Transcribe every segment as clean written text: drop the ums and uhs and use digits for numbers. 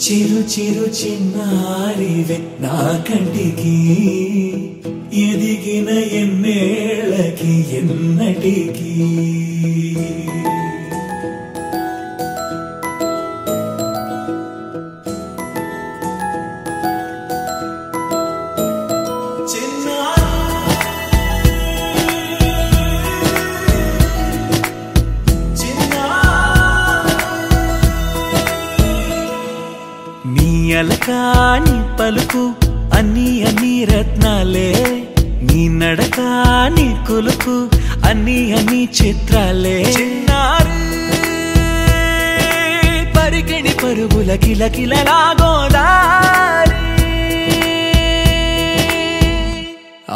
చిరు చిరు చిన్నారివే నా కంటికి ఎదిగిన ఎన్నేళ్ళకి ఎన్నటికి అలకాని పలుకు అన్ని అన్ని రత్నాలే నీ నడకాని కులుకు అన్ని అన్ని చిత్రాలే చిన్నారు పరికిణి పరుగుల కిలకిలలాగోదారి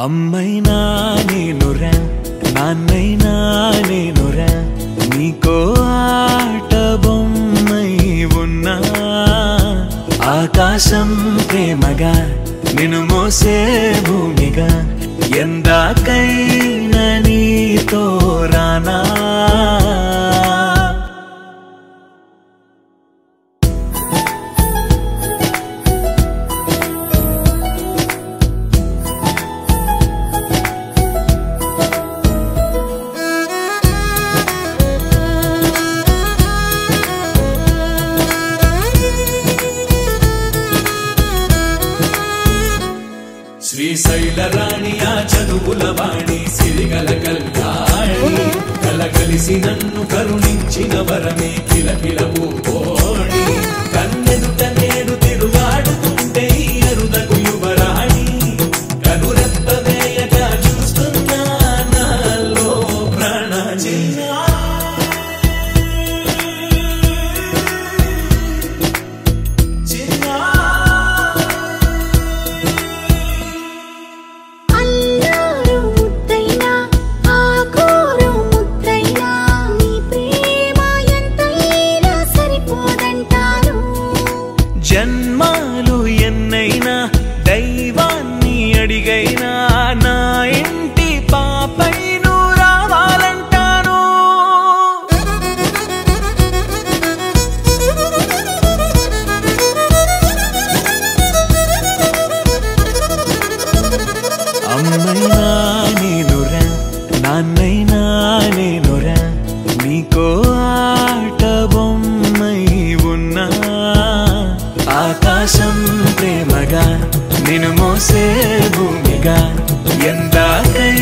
అమ్మైనా నేనురా నాన్నైనా నేనురా నీకో ఆట బొమ్మై ఉన్నా ఆకాశం ప్రేమగా నిన్ను మోసే భూమిగా ఎందాకైనా నీతో రానా శ్రీశైల రాణి ఆ చదువుల వాణి సిరిగల కల్యాణి కలగలిసి నన్ను కరుణించిన వరమే కిలకిల పూకోణి కన్నెదుట నేడు తిరుగాడుతుంటే అరుదకు యువరాణి కనురెప్ప వేయగా చూస్తున్నా నాలో ప్రాణ జన్మాలు ఎన్నైనా దైవాన్ని అడిగైనా నా ఇంటి పాపై నువ్వు రావాలంటాను అమ్మైనా నేనురా నాన్నైనా నేనురా నీకో ఆట బొమ్మై ఉన్నా ఆకాశం ప్రేమగా నిన్ను మోసే భూమిగా ఎందాకై